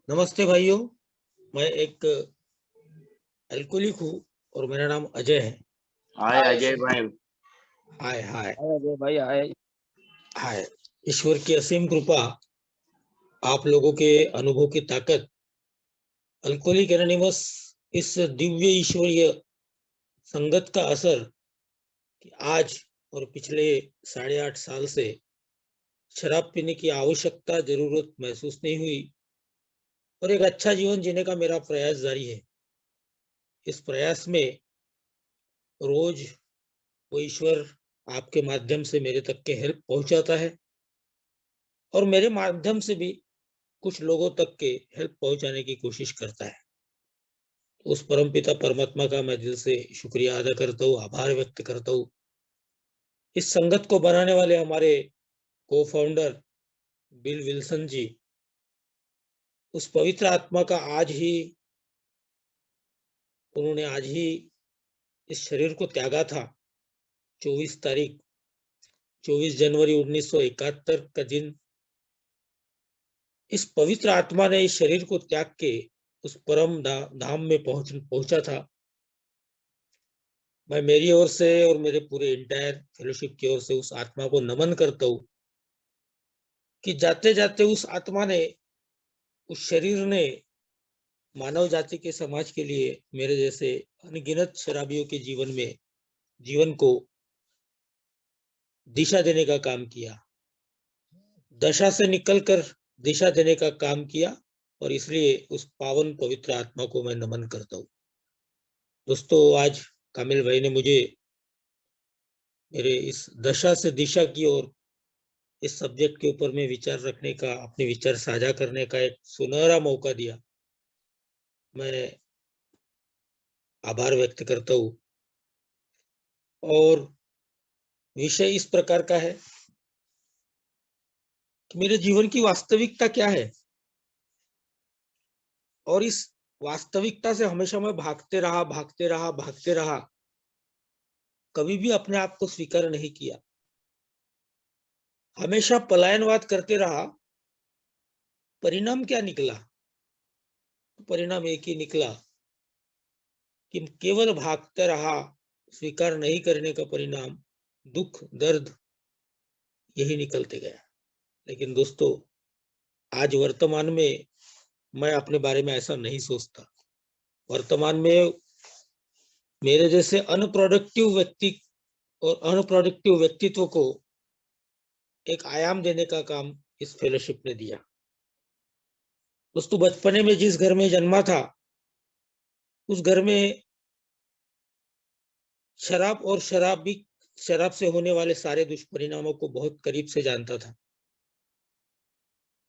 नमस्ते भाइयों। मैं एक अल्कोहलिक हूँ और मेरा नाम अजय है। हाय अजय भाई। हाय हाय हाय अजय भाई हाय। हाय। ईश्वर की असीम कृपा, आप लोगों के अनुभव की ताकत, अल्कोहलिक एनोनिमस इस दिव्य ईश्वरीय संगत का असर कि आज और पिछले 8.5 साल से शराब पीने की आवश्यकता जरूरत महसूस नहीं हुई और एक अच्छा जीवन जीने का मेरा प्रयास जारी है। इस प्रयास में रोज वो ईश्वर आपके माध्यम से मेरे तक के हेल्प पहुंचाता है और मेरे माध्यम से भी कुछ लोगों तक के हेल्प पहुंचाने की कोशिश करता है। उस परमपिता परमात्मा का मैं दिल से शुक्रिया अदा करता हूँ, आभार व्यक्त करता हूँ। इस संगत को बनाने वाले हमारे को फाउंडर बिल विल्सन जी, उस पवित्र आत्मा का उन्होंने आज ही इस शरीर को त्यागा था। 24 जनवरी 1971 का दिन इस पवित्र आत्मा ने इस शरीर को त्याग के उस परम धाम में पहुंचा था। मैं मेरी ओर से और मेरे पूरे इंटायर फेलोशिप की ओर से उस आत्मा को नमन करता हूँ कि जाते जाते उस आत्मा ने, उस शरीर ने मानव जाति के समाज के लिए मेरे जैसे अनगिनत शराबियों के जीवन को दिशा देने का काम किया, दशा से निकलकर दिशा देने का काम किया। और इसलिए उस पावन पवित्र आत्मा को मैं नमन करता हूँ। दोस्तों, आज कामिल भाई ने मुझे मेरे इस दशा से दिशा की ओर इस सब्जेक्ट के ऊपर में विचार रखने का, अपने विचार साझा करने का एक सुनहरा मौका दिया। मैं आभार व्यक्त करता हूँ। और विषय इस प्रकार का है कि मेरे जीवन की वास्तविकता क्या है, और इस वास्तविकता से हमेशा मैं भागते रहा, कभी भी अपने आप को स्वीकार नहीं किया, हमेशा पलायनवाद करते रहा। परिणाम क्या निकला? परिणाम एक ही निकला कि केवल भागते रहा। स्वीकार नहीं करने का परिणाम दुख, दर्द, यही निकलते गया। लेकिन दोस्तों, आज वर्तमान में मैं अपने बारे में ऐसा नहीं सोचता। वर्तमान में मेरे जैसे अनप्रोडक्टिव व्यक्तित्व को एक आयाम देने का काम इस फेलोशिप ने दिया। दोस्तों, बचपने में जिस घर में जन्मा था, उस घर में शराब से होने वाले सारे दुष्परिणामों को बहुत करीब से जानता था।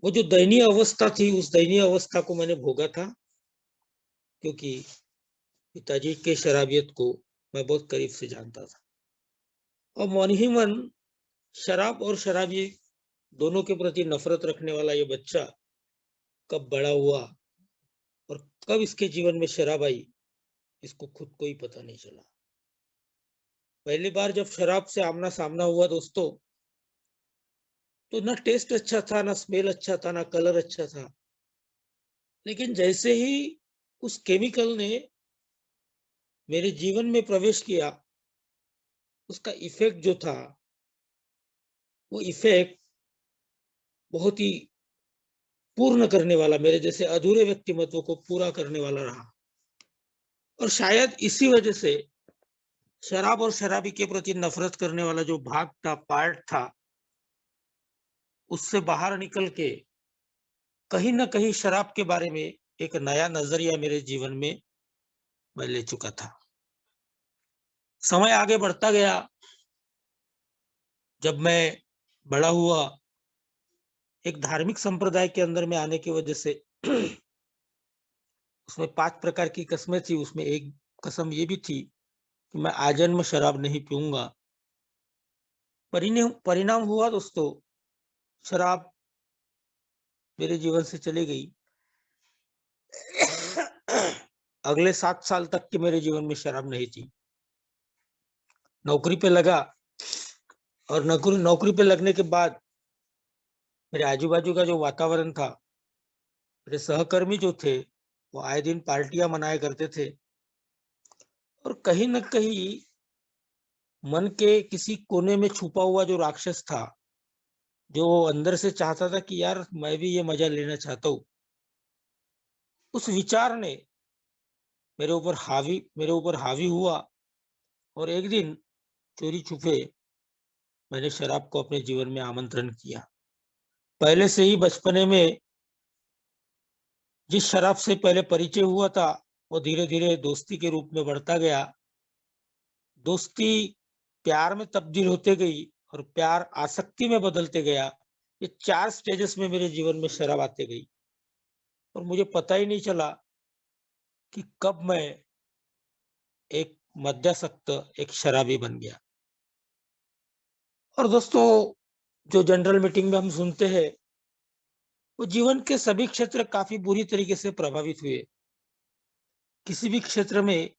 वो जो दयनीय अवस्था थी, उस दयनीय अवस्था को मैंने भोगा था, क्योंकि पिताजी के शराबियत को मैं बहुत करीब से जानता था। और मन ही मन शराब और शराबी दोनों के प्रति नफरत रखने वाला ये बच्चा कब बड़ा हुआ और कब इसके जीवन में शराब आई, इसको खुद को ही पता नहीं चला। पहली बार जब शराब से आमना सामना हुआ दोस्तों, तो ना टेस्ट अच्छा था, ना स्मेल अच्छा था, ना कलर अच्छा था। लेकिन जैसे ही उस केमिकल ने मेरे जीवन में प्रवेश किया, उसका इफेक्ट जो था, वो इफेक्ट बहुत ही पूर्ण करने वाला, मेरे जैसे अधूरे व्यक्तिमत्व को पूरा करने वाला रहा। और शायद इसी वजह से शराब और शराबी के प्रति नफरत करने वाला जो भाग था, पार्ट था, उससे बाहर निकल के कहीं ना कहीं शराब के बारे में एक नया नजरिया मेरे जीवन में मैं ले चुका था। समय आगे बढ़ता गया। जब मैं बड़ा हुआ, एक धार्मिक संप्रदाय के अंदर में आने की वजह से उसमें 5 प्रकार की कस्में थी। उसमें एक कसम ये भी थी कि मैं आजन्म शराब नहीं पीऊंगा। परिणाम हुआ दोस्तों, शराब मेरे जीवन से चली गई। अगले 7 साल तक के मेरे जीवन में शराब नहीं थी। नौकरी पे लगा, और नौकरी पे लगने के बाद मेरे आजू बाजू का जो वातावरण था, मेरे सहकर्मी जो थे वो आए दिन पार्टियां मनाया करते थे और कहीं न कहीं मन के किसी कोने में छुपा हुआ जो राक्षस था, जो अंदर से चाहता था कि यार मैं भी ये मजा लेना चाहता हूँ, उस विचार ने मेरे ऊपर हावी हुआ और एक दिन चोरी छुपे मैंने शराब को अपने जीवन में आमंत्रण किया। पहले से ही बचपने में जिस शराब से पहले परिचय हुआ था, वो धीरे-धीरे दोस्ती के रूप में बढ़ता गया। दोस्ती प्यार में तब्दील होते गई और प्यार आसक्ति में बदलते गया। ये 4 स्टेजेस में मेरे जीवन में शराब आती गई और मुझे पता ही नहीं चला कि कब मैं एक मद्यासक्त, एक शराबी बन गया। और दोस्तों, जो जनरल मीटिंग में हम सुनते हैं, वो जीवन के सभी क्षेत्र काफ़ी बुरी तरीके से प्रभावित हुए। किसी भी क्षेत्र में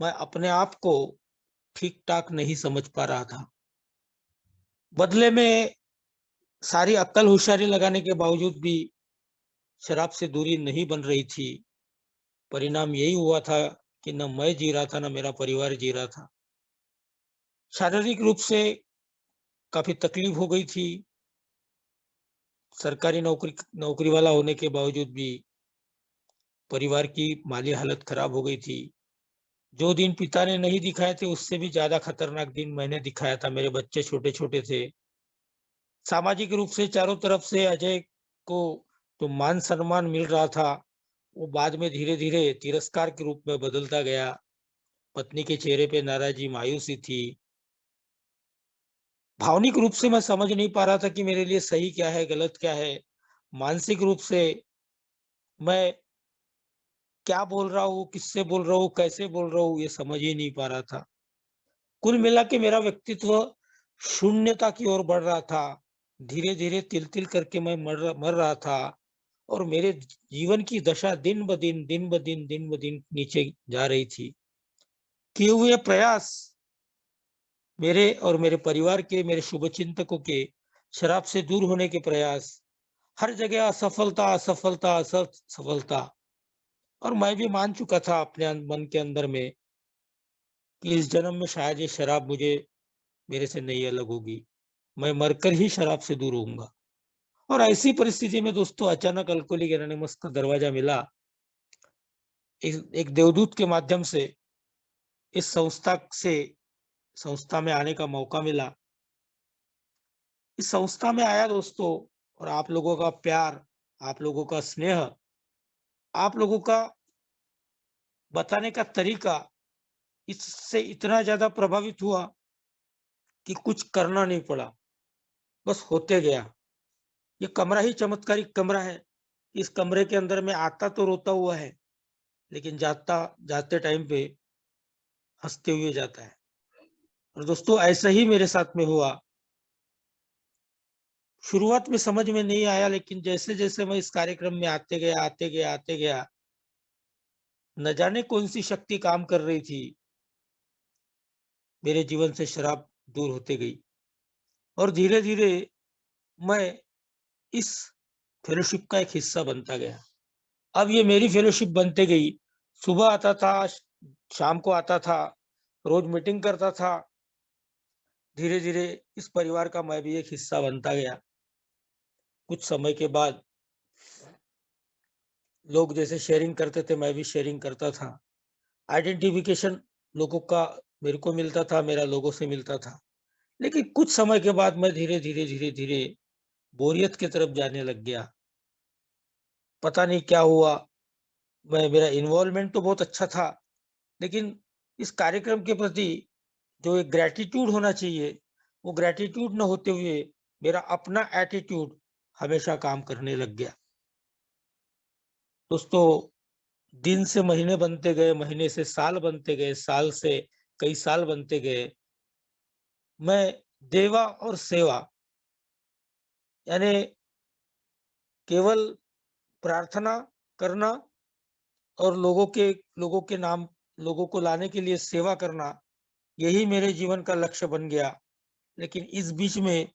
मैं अपने आप को ठीक-ठाक नहीं समझ पा रहा था। बदले में सारी अक्ल होशियारी लगाने के बावजूद भी शराब से दूरी नहीं बन रही थी। परिणाम यही हुआ था कि न मैं जी रहा था, न मेरा परिवार जी रहा था। शारीरिक रूप से काफ़ी तकलीफ हो गई थी। सरकारी नौकरी वाला होने के बावजूद भी परिवार की माली हालत खराब हो गई थी। जो दिन पिता ने नहीं दिखाए थे, उससे भी ज़्यादा खतरनाक दिन मैंने दिखाया था। मेरे बच्चे छोटे-छोटे थे। सामाजिक रूप से चारों तरफ से अजय को जो मान-सम्मान मिल रहा था, वो बाद में धीरे-धीरे तिरस्कार के रूप में बदलता गया। पत्नी के चेहरे पे नाराज़गी, मायूसी थी। भावनिक रूप से मैं समझ नहीं पा रहा था कि मेरे लिए सही क्या है, गलत क्या है। मानसिक रूप से मैं क्या बोल रहा हूँ, किससे बोल रहा हूँ, कैसे बोल रहा हूँ, ये समझ ही नहीं पा रहा था। कुल मिला के मेरा व्यक्तित्व शून्यता की ओर बढ़ रहा था। धीरे-धीरे तिल-तिल करके मैं मर रहा था और मेरे जीवन की दशा दिन-ब-दिन नीचे जा रही थी। किए हुए प्रयास मेरे और मेरे परिवार के, मेरे शुभचिंतकों के शराब से दूर होने के प्रयास, हर जगह असफलता, असफलता, असफलता और मैं भी मान चुका था अपने मन के अंदर में कि इस जन्म में शायद ये शराब मुझे मेरे से नहीं अलग होगी। मैं मरकर ही शराब से दूर होऊँगा। और ऐसी परिस्थिति में दोस्तों अचानक अल्कोहलिक एनोनिमस का दरवाजा मिला। एक देवदूत के माध्यम से इस संस्था में आने का मौका मिला। इस संस्था में आया दोस्तों और आप लोगों का प्यार, आप लोगों का स्नेह, आप लोगों का बताने का तरीका इससे इतना ज़्यादा प्रभावित हुआ कि कुछ करना नहीं पड़ा, बस होते गया। ये कमरा ही चमत्कारिक कमरा है। इस कमरे के अंदर मैं आता तो रोता हुआ है, लेकिन जाते टाइम पे हँसते हुए जाता है। और दोस्तों ऐसा ही मेरे साथ में हुआ। शुरुआत में समझ में नहीं आया लेकिन जैसे-जैसे मैं इस कार्यक्रम में आते गया, न जाने कौन-सी शक्ति काम कर रही थी, मेरे जीवन से शराब दूर होते गई और धीरे-धीरे मैं इस फेलोशिप का एक हिस्सा बनता गया। अब ये मेरी फेलोशिप बनते गई। सुबह आता था, शाम को आता था, रोज़ मीटिंग करता था। धीरे-धीरे इस परिवार का मैं भी एक हिस्सा बनता गया। कुछ समय के बाद लोग जैसे शेयरिंग करते थे, मैं भी शेयरिंग करता था। आइडेंटिफिकेशन लोगों का मेरे को मिलता था, मेरा लोगों से मिलता था। लेकिन कुछ समय के बाद मैं धीरे-धीरे बोरियत की तरफ जाने लग गया। पता नहीं क्या हुआ, मेरा इन्वॉल्वमेंट तो बहुत अच्छा था, लेकिन इस कार्यक्रम के प्रति जो एक ग्रैटिट्यूड होना चाहिए, वो ग्रैटिट्यूड ना होते हुए मेरा अपना एटीट्यूड हमेशा काम करने लग गया। दोस्तों, दिन से महीने बनते गए, महीने से साल बनते गए, साल से कई साल बनते गए। मैं देवा और सेवा यानी केवल प्रार्थना करना और लोगों के नाम लोगों को लाने के लिए सेवा करना, यही मेरे जीवन का लक्ष्य बन गया। लेकिन इस बीच में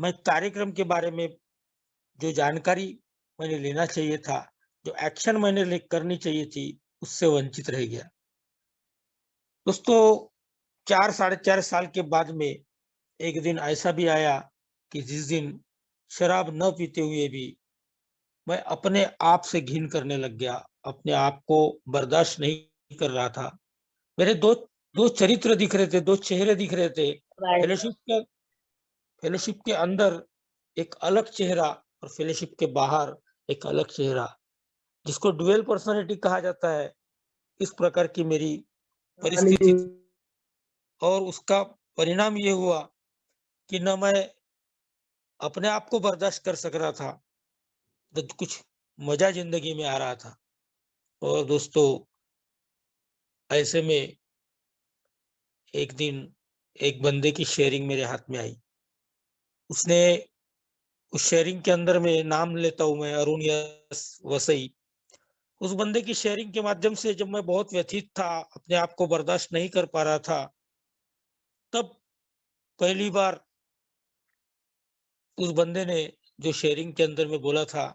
मैं कार्यक्रम के बारे में जो जानकारी मैंने लेना चाहिए था, जो एक्शन मैंने करनी चाहिए थी, उससे वंचित रह गया। दोस्तों, 4 साढ़े 4 साल के बाद में एक दिन ऐसा भी आया कि जिस दिन शराब न पीते हुए भी मैं अपने आप से घिन करने लग गया, अपने आप को बर्दाश्त नहीं कर रहा था। मेरे दो दो चरित्र दिख रहे थे, दो चेहरे दिख रहे थे। फेलोशिप के फेलोशिप के अंदर एक अलग चेहरा और फेलोशिप के बाहर एक अलग चेहरा, जिसको डुअल पर्सनालिटी कहा जाता है। इस प्रकार की मेरी परिस्थिति थी और उसका परिणाम ये हुआ कि न मैं अपने आप को बर्दाश्त कर सक रहा था, न कुछ मजा जिंदगी में आ रहा था। और दोस्तों, ऐसे में एक दिन एक बंदे की शेयरिंग मेरे हाथ में आई। उसने उस शेयरिंग के अंदर में नाम लेता हूँ मैं, अरुण यस वसई। उस बंदे की शेयरिंग के माध्यम से जब मैं बहुत व्यथित था, अपने आप को बर्दाश्त नहीं कर पा रहा था, तब पहली बार उस बंदे ने जो शेयरिंग के अंदर में बोला था,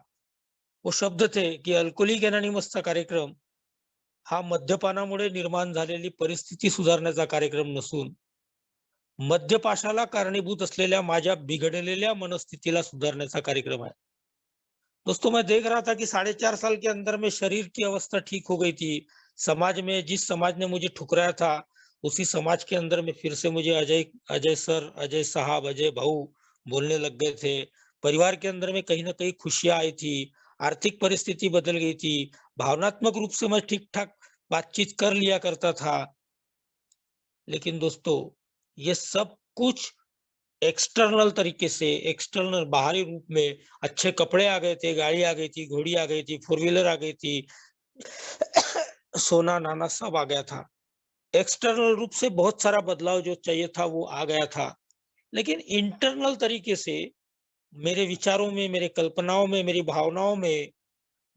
वो शब्द थे की अल्कोहोलिक एनोनिमसचा कार्यक्रम हा मद्यपानामुळे निर्माण झालेली परिस्थिती सुधारण्याचा कार्यक्रम नसून, मद्यपाशाला कारणीभूत असलेल्या माझ्या बिघडलेल्या मनस्थितीला सुधारण्याचा कार्यक्रम है। दोस्तों, मैं देख रहा था कि 4.5 साल के अंदर में शरीर की अवस्था ठीक हो गई थी। समाज में जिस समाज ने मुझे ठुकराया था, उसी समाज के अंदर में फिर से मुझे अजय अजय सर, अजय साहब, अजय भाऊ बोलने लग गए थे। परिवार के अंदर में कहीं न कहीं खुशियाँ आई थी, आर्थिक परिस्थिति बदल गई थी, भावनात्मक रूप से मैं ठीक-ठाक बातचीत कर लिया करता था। लेकिन दोस्तों, ये सब कुछ एक्सटर्नल तरीके से, एक्सटर्नल बाहरी रूप में अच्छे कपड़े आ गए थे, गाड़ी आ गई थी, घोड़ी आ गई थी, फोर व्हीलर आ गई थी, सोना नाना सब आ गया था। एक्सटर्नल रूप से बहुत सारा बदलाव जो चाहिए था वो आ गया था। लेकिन इंटरनल तरीके से मेरे विचारों में, मेरे कल्पनाओं में, मेरी भावनाओं में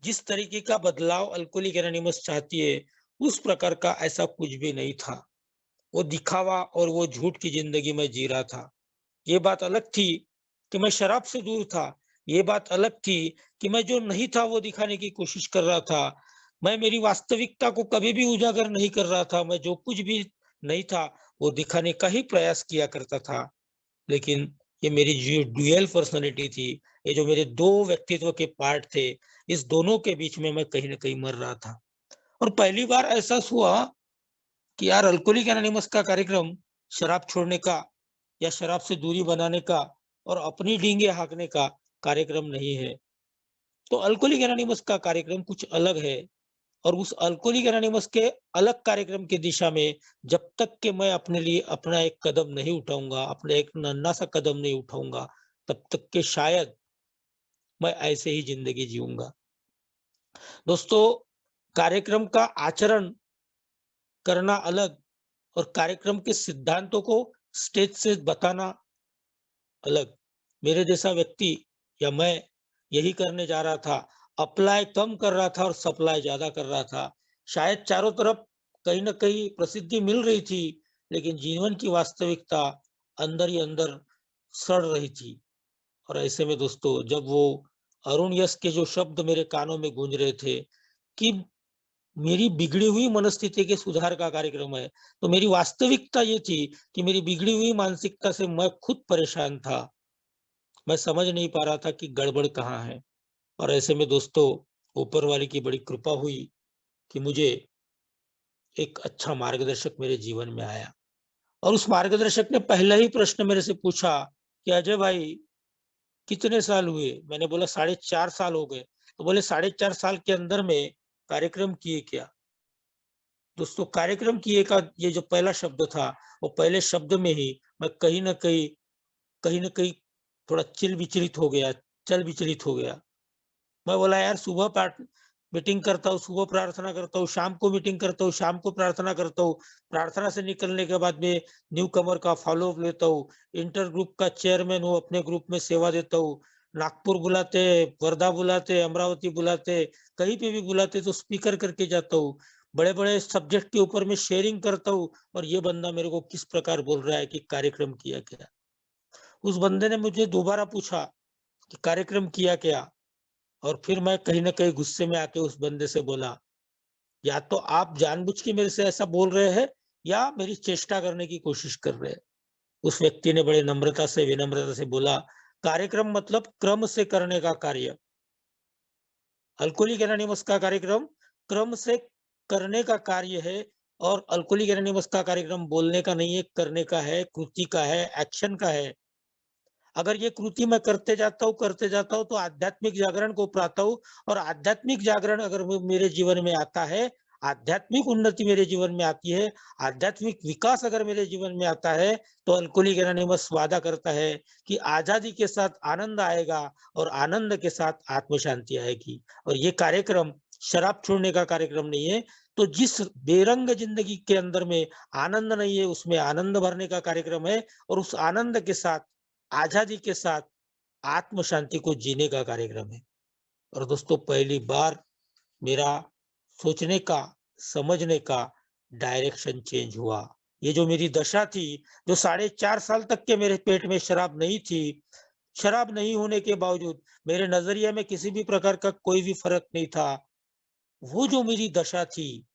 जिस तरीके का बदलाव अल्कोहलिक एनोनिमस चाहती है, उस प्रकार का ऐसा कुछ भी नहीं था। वो दिखावा और वो झूठ की जिंदगी में जी रहा था। ये बात अलग थी कि मैं शराब से दूर था। ये बात अलग थी कि मैं जो नहीं था वो दिखाने की कोशिश कर रहा था। मैं मेरी वास्तविकता को कभी भी उजागर नहीं कर रहा था। मैं जो कुछ भी नहीं था वो दिखाने का ही प्रयास किया करता था। लेकिन ये मेरी जो ड्यूअल पर्सनैलिटी थी, ये जो मेरे 2 व्यक्तित्व के पार्ट थे, इस दोनों के बीच में मैं कहीं न कहीं मर रहा था। और पहली बार एहसास हुआ कि यार अल्कोहलिक एनोनिमस का कार्यक्रम शराब छोड़ने का या शराब से दूरी बनाने का और अपनी डींगे हाँकने का कार्यक्रम नहीं है। तो अल्कोहलिक एनोनिमस का कार्यक्रम कुछ अलग है और उस अल्कोहलिक एनोनिमस के अलग कार्यक्रम की दिशा में जब तक कि मैं अपने लिए अपना एक कदम नहीं उठाऊँगा, अपना एक नन्हा सा कदम नहीं उठाऊँगा, तब तक के शायद मैं ऐसे ही ज़िंदगी जीऊँगा। दोस्तों, कार्यक्रम का आचरण करना अलग और कार्यक्रम के सिद्धांतों को स्टेज से बताना अलग। मेरे जैसा व्यक्ति या मैं यही करने जा रहा था, अप्लाई कम कर रहा था और सप्लाई ज़्यादा कर रहा था। शायद चारों तरफ कहीं न कहीं प्रसिद्धि मिल रही थी, लेकिन जीवन की वास्तविकता अंदर ही अंदर सड़ रही थी। और ऐसे में दोस्तों, जब वो अरुण यश के जो शब्द मेरे कानों में गूंज रहे थे कि मेरी बिगड़ी हुई मनस्थिति के सुधार का कार्यक्रम है, तो मेरी वास्तविकता ये थी कि मेरी बिगड़ी हुई मानसिकता से मैं खुद परेशान था। मैं समझ नहीं पा रहा था कि गड़बड़ कहाँ है। और ऐसे में दोस्तों, ऊपर वाले की बड़ी कृपा हुई कि मुझे एक अच्छा मार्गदर्शक मेरे जीवन में आया और उस मार्गदर्शक ने पहला ही प्रश्न मेरे से पूछा कि अजय भाई, कितने साल हुए? मैंने बोला 4.5 साल हो गए। तो बोले 4.5 साल के अंदर में कार्यक्रम किए क्या? दोस्तों, कार्यक्रम किए का ये जो पहला शब्द था, वो पहले शब्द में ही मैं कहीं न कहीं थोड़ा चिल विचलित हो गया, चल विचलित हो गया। मैं बोला यार, सुबह पाठ मीटिंग करता हूँ, सुबह प्रार्थना करता हूँ, शाम को मीटिंग करता हूँ, शाम को प्रार्थना करता हूँ। प्रार्थना से निकलने के बाद में न्यू कमर का फॉलो अप लेता हूँ। इंटर ग्रुप का चेयरमैन हूँ, अपने ग्रुप में सेवा देता हूँ। नागपुर बुलाते, वर्धा बुलाते, अमरावती बुलाते, कहीं पे भी बुलाते तो स्पीकर करके जाता हूँ। बड़े-बड़े सब्जेक्ट के ऊपर मैं शेयरिंग करता हूँ और ये बंदा मेरे को किस प्रकार बोल रहा है कि कार्यक्रम किया क्या? उस बंदे ने मुझे दोबारा पूछा कि कार्यक्रम किया क्या? और फिर मैं कहीं न कहीं गुस्से में आके उस बंदे से बोला, या तो आप जानबूझ के मेरे से ऐसा बोल रहे हैं या मेरी चेष्टा करने की कोशिश कर रहे हैं। उस व्यक्ति ने बड़े नम्रता से, विनम्रता से बोला, कार्यक्रम मतलब क्रम से करने का कार्य। अल्कोहलिक एनोनिमस का कार्यक्रम क्रम से करने का कार्य है और अल्कोहलिक एनोनिमस का कार्यक्रम बोलने का नहीं है, करने का है, कृति का है, एक्शन का है। अगर ये कृति मैं करते जाता हूँ तो आध्यात्मिक जागरण को पाता हूँ और आध्यात्मिक जागरण अगर मेरे जीवन में आता है, आध्यात्मिक उन्नति मेरे जीवन में आती है, आध्यात्मिक विकास अगर मेरे जीवन में आता है, तो अल्कोहलिक एनोनिमस वादा करता है कि आजादी के साथ आनंद आएगा और आनंद के साथ आत्म शांति आएगी। और ये कार्यक्रम शराब छोड़ने का कार्यक्रम नहीं है, तो जिस बेरंग जिंदगी के अंदर में आनंद नहीं है, उसमें आनंद भरने का कार्यक्रम है और उस आनंद के साथ, आजादी के साथ आत्म शांति को जीने का कार्यक्रम है। और दोस्तों पहली बार मेरा सोचने का, समझने का डायरेक्शन चेंज हुआ। ये जो मेरी दशा थी, जो 4.5 साल तक के मेरे पेट में शराब नहीं थी, शराब नहीं होने के बावजूद मेरे नजरिए में किसी भी प्रकार का कोई भी फर्क नहीं था। वो जो मेरी दशा थी,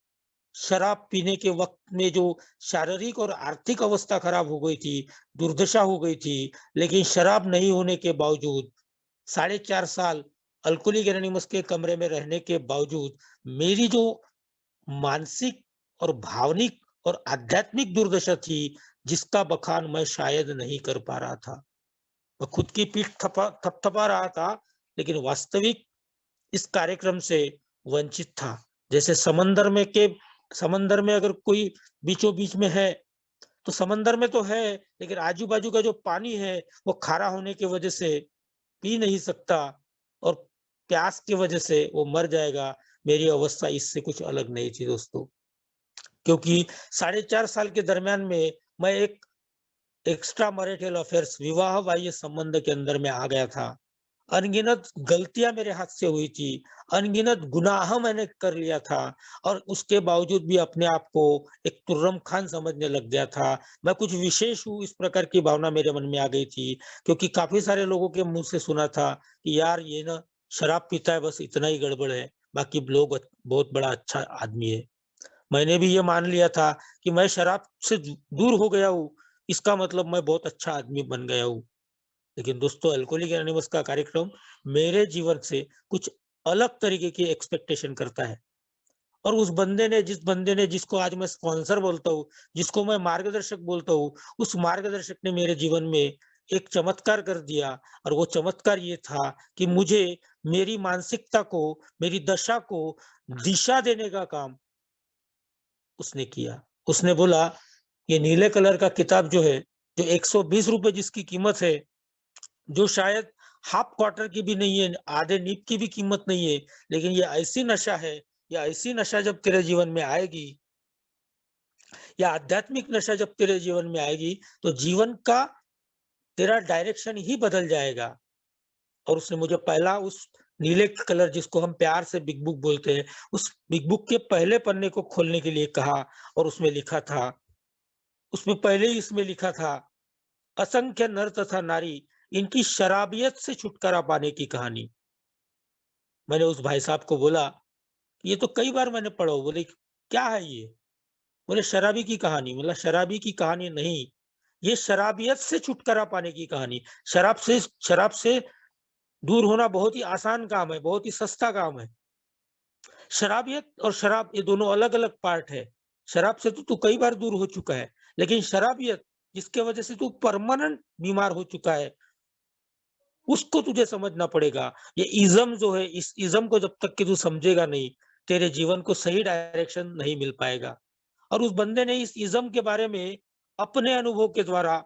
शराब पीने के वक़्त में जो शारीरिक और आर्थिक अवस्था खराब हो गई थी, दुर्दशा हो गई थी, लेकिन शराब नहीं होने के बावजूद 4.5 साल अल्कोहलिक एनोनिमस के कमरे में रहने के बावजूद मेरी जो मानसिक और भावनिक और आध्यात्मिक दुर्दशा थी, जिसका बखान मैं शायद नहीं कर पा रहा था। मैं खुद की पीठ थपथपा रहा था, लेकिन वास्तविक इस कार्यक्रम से वंचित था। जैसे समंदर में अगर कोई बीचों-बीच में है, तो समंदर में तो है, लेकिन आजू-बाजू का जो पानी है, वो खारा होने की वजह से पी नहीं सकता और प्यास की वजह से वो मर जाएगा। मेरी अवस्था इससे कुछ अलग नहीं थी दोस्तों, क्योंकि 4.5 साल के दरमियान में मैं एक एक्स्ट्रा मैरिटल अफेयर्स विवाह बाह्य संबंध के अंदर में आ गया था। अनगिनत गलतियां मेरे हाथ से हुई थी, अनगिनत गुनाह मैंने कर लिया था और उसके बावजूद भी अपने आप को एक तुर्रम खान समझने लग गया था। मैं कुछ विशेष हूँ, इस प्रकार की भावना मेरे मन में आ गई थी, क्योंकि काफी सारे लोगों के मुंह से सुना था कि यार ये ना शराब पीता है, बस इतना ही गड़बड़ है, बाकी लोग बहुत बड़ा अच्छा आदमी है। मैंने भी ये मान लिया था कि मैं शराब से दूर हो गया हूँ, इसका मतलब मैं बहुत अच्छा आदमी बन गया हूँ। लेकिन दोस्तों अल्कोहलिक एनोनिमस का कार्यक्रम मेरे जीवन से कुछ अलग तरीके की एक्सपेक्टेशन करता है। और जिस बंदे ने जिसको आज मैं स्पॉन्सर बोलता हूँ, जिसको मैं मार्गदर्शक बोलता हूँ, उस मार्गदर्शक ने मेरे जीवन में एक चमत्कार कर दिया। और वो चमत्कार ये था कि मुझे मेरी मानसिकता को, मेरी दशा को दिशा देने का काम उसने किया। उसने बोला, ये नीले कलर का किताब जो है, जो 120 रुपए जिसकी कीमत है, जो शायद हाफ क्वार्टर की भी नहीं है, आधे नीप की भी कीमत नहीं है, लेकिन ये ऐसी नशा है, या ऐसी नशा जब तेरे जीवन में आएगी, या आध्यात्मिक नशा जब तेरे जीवन में आएगी, तो जीवन का तेरा डायरेक्शन ही बदल जाएगा। और उसने मुझे पहला उस नीले कलर, जिसको हम प्यार से बिग बुक बोलते हैं, उस बिग बुक के पहले पन्ने को खोलने के लिए कहा और उसमें लिखा था, उसमें पहले ही इसमें लिखा था, असंख्य नर तथा नारी, इनकी शराबियत से छुटकारा पाने की कहानी। मैंने उस भाई साहब को बोला, ये तो कई बार मैंने पढ़ा। बोले क्या है ये? बोले शराबी की कहानी। बोला शराबी की कहानी नहीं, ये शराबियत से छुटकारा पाने की कहानी। शराब से दूर होना बहुत ही आसान काम है, बहुत ही सस्ता काम है। शराबियत और शराब ये दोनों अलग-अलग पार्ट है। शराब से तो तू कई बार दूर हो चुका है, लेकिन शराबियत जिसके वजह से तू परमानेंट बीमार हो चुका है, उसको तुझे समझना पड़ेगा। ये इज़्म जो है, इस इज़्म को जब तक कि तू समझेगा नहीं, तेरे जीवन को सही डायरेक्शन नहीं मिल पाएगा। और उस बंदे ने इस इज़्म के बारे में अपने अनुभव के द्वारा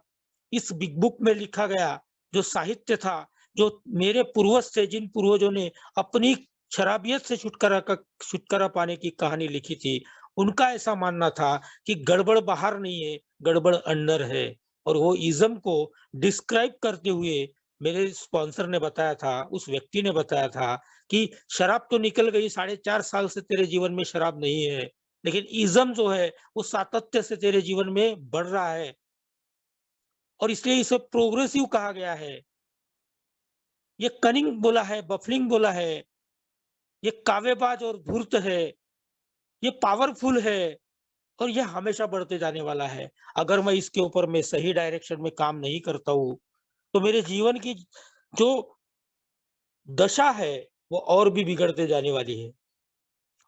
इस बिग बुक में लिखा गया जो साहित्य था, जो मेरे पूर्वज थे, जिन पूर्वजों ने अपनी शराबियत से छुटकारा पाने की कहानी लिखी थी, उनका ऐसा मानना था कि गड़बड़ बाहर नहीं है, गड़बड़ अंदर है। और वो इज़्म को डिस्क्राइब करते हुए मेरे स्पॉन्सर ने बताया था, उस व्यक्ति ने बताया था कि शराब तो निकल गई, 4.5 साल से तेरे जीवन में शराब नहीं है, लेकिन इज़्म जो है वो सातत्य से तेरे जीवन में बढ़ रहा है और इसलिए इसे प्रोग्रेसिव कहा गया है। ये कनिंग बोला है, बफलिंग बोला है, ये कावेबाज और धूर्त है, ये पावरफुल है और ये हमेशा बढ़ते जाने वाला है। अगर मैं इसके ऊपर मैं सही डायरेक्शन में काम नहीं करता हूँ, तो मेरे जीवन की जो दशा है, वो और भी बिगड़ते जाने वाली है।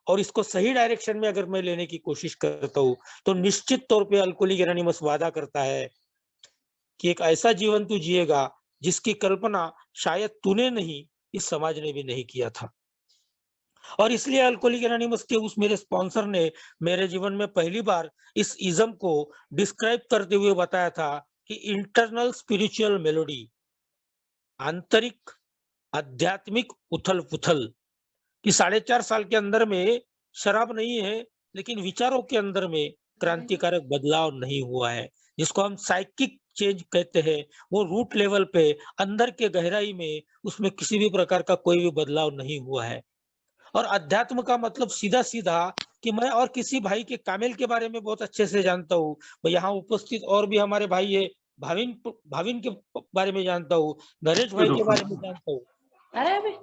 और इसको सही डायरेक्शन में अगर मैं लेने की कोशिश करता हूँ, तो निश्चित तौर पे अल्कोहलिक एनोनिमस वादा करता है कि एक ऐसा जीवन तू जिएगा, जिसकी कल्पना शायद तूने नहीं, इस समाज ने भी नहीं किया था। और इसलिए अल्कोहलिक एनोनिमस के उस मेरे स्पॉन्सर ने मेरे जीवन में पहली बार इस इज़्म को डिस्क्राइब करते हुए बताया था कि इंटरनल स्पिरिचुअल मेलोडी, आंतरिक आध्यात्मिक उथल-पुथल, कि 4.5 साल के अंदर में शराब नहीं है, लेकिन विचारों के अंदर में क्रांतिकारक बदलाव नहीं हुआ है। जिसको हम साइकिक चेंज कहते हैं, वो रूट लेवल पे अंदर के गहराई में उसमें किसी भी प्रकार का कोई भी बदलाव नहीं हुआ है। और अध्यात्म का मतलब सीधा-सीधा कि मैं और किसी भाई के कामिल के बारे में बहुत अच्छे से जानता हूँ। मैं यहाँ उपस्थित और भी हमारे भाई है, भाविन के बारे में जानता हूँ, नरेश भाई के बारे में जानता हूँ, अरे अबे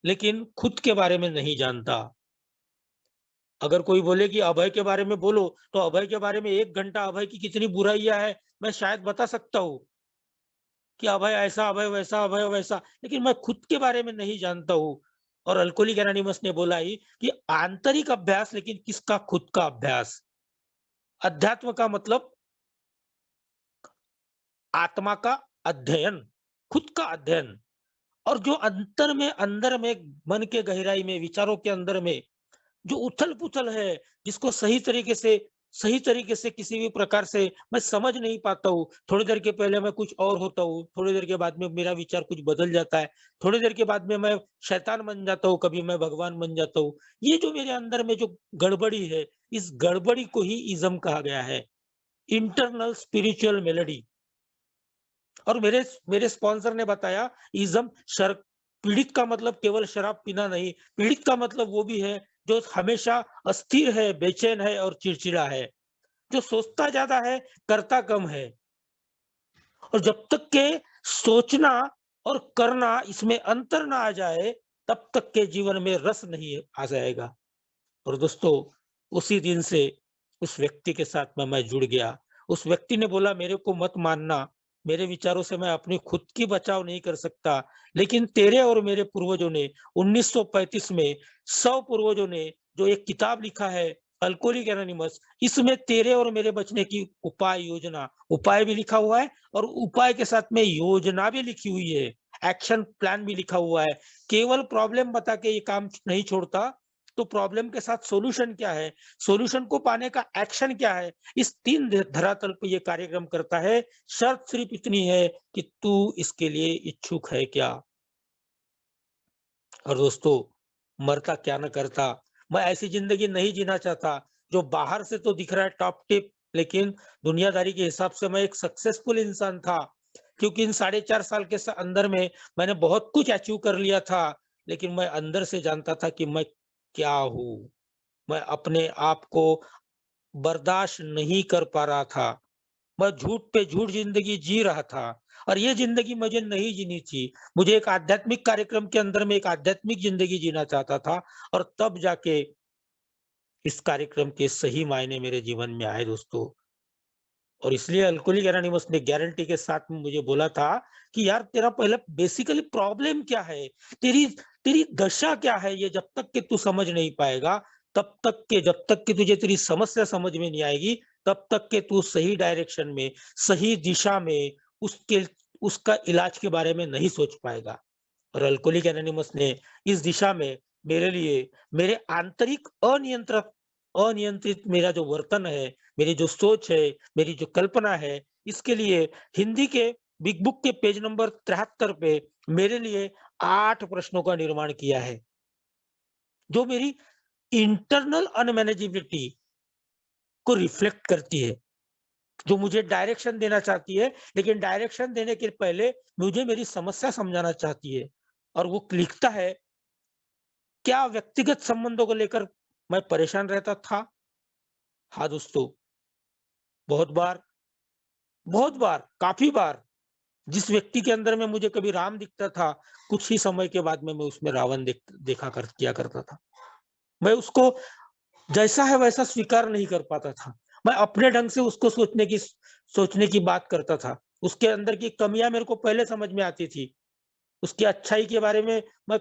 लेकिन खुद के बारे में नहीं जानता। अगर कोई बोले कि अभय के बारे में बोलो, तो अभय के बारे में 1 घंटा अभय की कितनी बुराइयाँ हैं, मैं शायद बता सकता हूँ कि अभय ऐसा, अभय वैसा, लेकिन मैं खुद के बारे में नहीं जानता हूँ। और अल्कोहलिक एनोनिमस ने बोला ही कि आंतरिक अभ्यास, लेकिन किसका? खुद का अभ्यास। अध्यात्म का मतलब आत्मा का अध्ययन, खुद का अध्ययन। और जो अंदर में मन के गहराई में, विचारों के अंदर में जो उथल-पुथल है, जिसको सही तरीके से किसी भी प्रकार से मैं समझ नहीं पाता हूँ। थोड़ी देर के पहले मैं कुछ और होता हूँ, थोड़ी देर के बाद में मेरा विचार कुछ बदल जाता है, थोड़ी देर के बाद में मैं शैतान बन जाता हूँ, कभी मैं भगवान बन जाता हूँ। ये जो मेरे अंदर में जो गड़बड़ी है, इस गड़बड़ी को ही इज़्म कहा गया है, इंटरनल स्पिरिचुअल मेलोडी। और मेरे स्पॉन्सर ने बताया इज़्म शर पीड़ित का मतलब केवल शराब पीना नहीं, पीड़ित का मतलब वो भी है जो हमेशा अस्थिर है, बेचैन है और चिड़चिड़ा है, जो सोचता ज़्यादा है, करता कम है। और जब तक के सोचना और करना इसमें अंतर ना आ जाए, तब तक के जीवन में रस नहीं आ जाएगा। और दोस्तों, उसी दिन से उस व्यक्ति के साथ में मैं जुड़ गया। उस व्यक्ति ने बोला मेरे को मत मानना, मेरे विचारों से मैं अपनी खुद की बचाव नहीं कर सकता, लेकिन तेरे और मेरे पूर्वजों ने 1935 में 100 पूर्वजों ने जो एक किताब लिखा है अल्कोहलिक एनोनिमस, इसमें तेरे और मेरे बचने की उपाय योजना, उपाय भी लिखा हुआ है और उपाय के साथ में योजना भी लिखी हुई है, एक्शन प्लान भी लिखा हुआ है। केवल प्रॉब्लम बता के ये काम नहीं छोड़ता, तो प्रॉब्लम के साथ सॉल्यूशन क्या है, सॉल्यूशन को पाने का एक्शन क्या है, इस 3 धरातल पे ये कार्यक्रम करता है। शर्त सिर्फ इतनी है कि तू इसके लिए इच्छुक है क्या? और दोस्तों, मरता क्या न करता, मैं ऐसी जिंदगी नहीं जीना चाहता जो बाहर से तो दिख रहा है टॉप टिप, लेकिन दुनियादारी के हिसाब से मैं एक सक्सेसफुल इंसान था, क्योंकि इन 4.5 साल के अंदर में मैंने बहुत कुछ अचीव कर लिया था, लेकिन मैं अंदर से जानता था कि मैं क्या हूँ। मैं अपने आप को बर्दाश्त नहीं कर पा रहा था। मैं झूठ पे झूठ ज़िंदगी जी रहा था और ये ज़िंदगी मुझे नहीं जीनी थी। मुझे एक आध्यात्मिक कार्यक्रम के अंदर में एक आध्यात्मिक ज़िंदगी जीना चाहता था और तब जाके इस कार्यक्रम के सही मायने मेरे जीवन में आए दोस्तों। और इसलिए अल्कोहलिक एनोनिमस ने गारंटी के साथ में मुझे बोला था कि यार तेरा पहले बेसिकली प्रॉब्लम क्या है? तेरी तेरी दशा क्या है? ये जब तक कि तू समझ नहीं पाएगा, जब तक कि तुझे तेरी समस्या समझ में नहीं आएगी, तब तक के तू सही डायरेक्शन में, सही दिशा में उसके उसका इलाज के बारे में नहीं सोच पाएगा। और अल्कोहलिक एनोनिमस ने इस दिशा में मेरे लिए मेरे आंतरिक अनियंत्रित मेरा जो वर्तन है, मेरी जो सोच है, मेरी जो कल्पना है, इसके लिए हिंदी के बिग बुक के पेज नंबर 73 पे मेरे लिए 8 प्रश्नों का निर्माण किया है, जो मेरी इंटरनल अनमैनेजेबिलिटी को रिफ्लेक्ट करती है, जो मुझे डायरेक्शन देना चाहती है, लेकिन डायरेक्शन देने के पहले मुझे मेरी समस्या समझाना चाहती है। और वो लिखता है, क्या व्यक्तिगत संबंधों को लेकर मैं परेशान रहता था? हाँ दोस्तों, बहुत बार, काफ़ी बार। जिस व्यक्ति के अंदर में मुझे कभी राम दिखता था, कुछ ही समय के बाद में मैं उसमें रावण देखा कर किया करता था। मैं उसको जैसा है वैसा स्वीकार नहीं कर पाता था। मैं अपने ढंग से उसको सोचने की बात करता था। उसके अंदर की कमियाँ मेरे को पहले समझ में आती थी। उसकी अच्छाई के बारे में मैं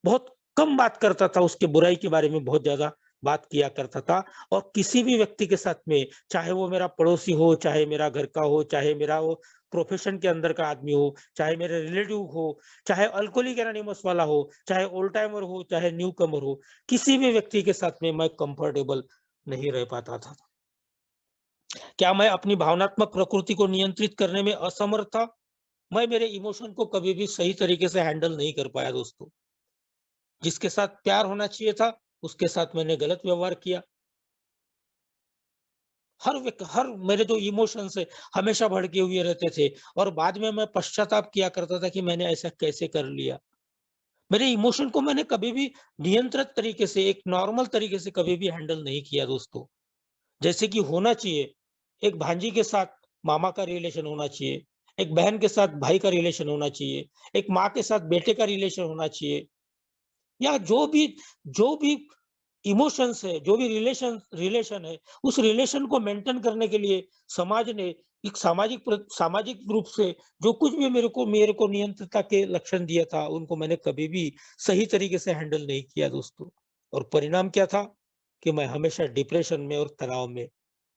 बहुत कम बात करता था, उसकी बुराई के बारे में बहुत ज़्यादा बात किया करता था। और किसी भी व्यक्ति के साथ में, चाहे वो मेरा पड़ोसी हो, चाहे मेरा घर का हो, चाहे मेरा वो प्रोफ़ेशन के अंदर का आदमी हो, चाहे मेरे रिलेटिव हो, चाहे अल्कोहलिक एनोनिमस वाला हो, चाहे ओल्ड टाइमर हो, चाहे न्यू कमर हो, किसी भी व्यक्ति के साथ में मैं कंफर्टेबल नहीं रह पाता था। क्या मैं अपनी भावनात्मक प्रकृति को नियंत्रित करने में असमर्थ था? मैं मेरे इमोशन को कभी भी सही तरीके से हैंडल नहीं कर पाया दोस्तों। जिसके साथ प्यार होना चाहिए था, उसके साथ मैंने गलत व्यवहार किया। हर मेरे जो इमोशंस है, हमेशा भड़के हुए रहते थे और बाद में मैं पश्चाताप किया करता था कि मैंने ऐसा कैसे कर लिया। मेरे इमोशन को मैंने कभी भी नियंत्रित तरीके से, एक नॉर्मल तरीके से कभी भी हैंडल नहीं किया दोस्तों। जैसे कि होना चाहिए, एक भांजी के साथ मामा का रिलेशन होना चाहिए, एक बहन के साथ भाई का रिलेशन होना चाहिए, एक माँ के साथ बेटे का रिलेशन होना चाहिए। या जो भी इमोशंस है, जो भी रिलेशन रिलेशन है, उस रिलेशन को मेंटेन करने के लिए समाज ने एक सामाजिक रूप से जो कुछ भी मेरे को नियंत्रता के लक्षण दिया था, उनको मैंने कभी भी सही तरीके से हैंडल नहीं किया दोस्तों। और परिणाम क्या था कि मैं हमेशा डिप्रेशन में और तनाव में,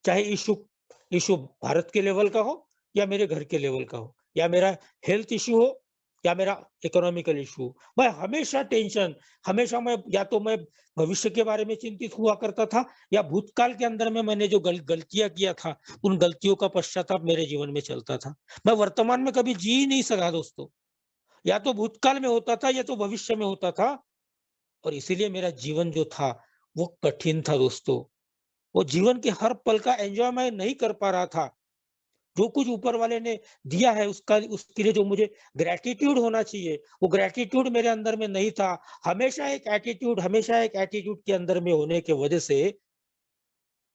चाहे इश्यू इश्यू भारत के लेवल का हो या मेरे घर के लेवल का हो, या मेरा हेल्थ इश्यू हो या मेरा इकोनॉमिकल इश्यू, मैं हमेशा टेंशन, हमेशा मैं या तो मैं भविष्य के बारे में चिंतित हुआ करता था, या भूतकाल के अंदर में मैंने जो गलतियां किया था, उन गलतियों का पश्चाताप मेरे जीवन में चलता था। मैं वर्तमान में कभी जी ही नहीं सका दोस्तों। या तो भूतकाल में होता था या तो भविष्य में होता था। और इसीलिए मेरा जीवन जो था वो कठिन था दोस्तों। वो जीवन के हर पल का एन्जॉय मैं नहीं कर पा रहा था। जो कुछ ऊपर वाले ने दिया है उसके लिए जो मुझे ग्रैटिट्यूड होना चाहिए, वो ग्रैटिट्यूड मेरे अंदर में नहीं था। हमेशा एक एटीट्यूड के अंदर में होने की वजह से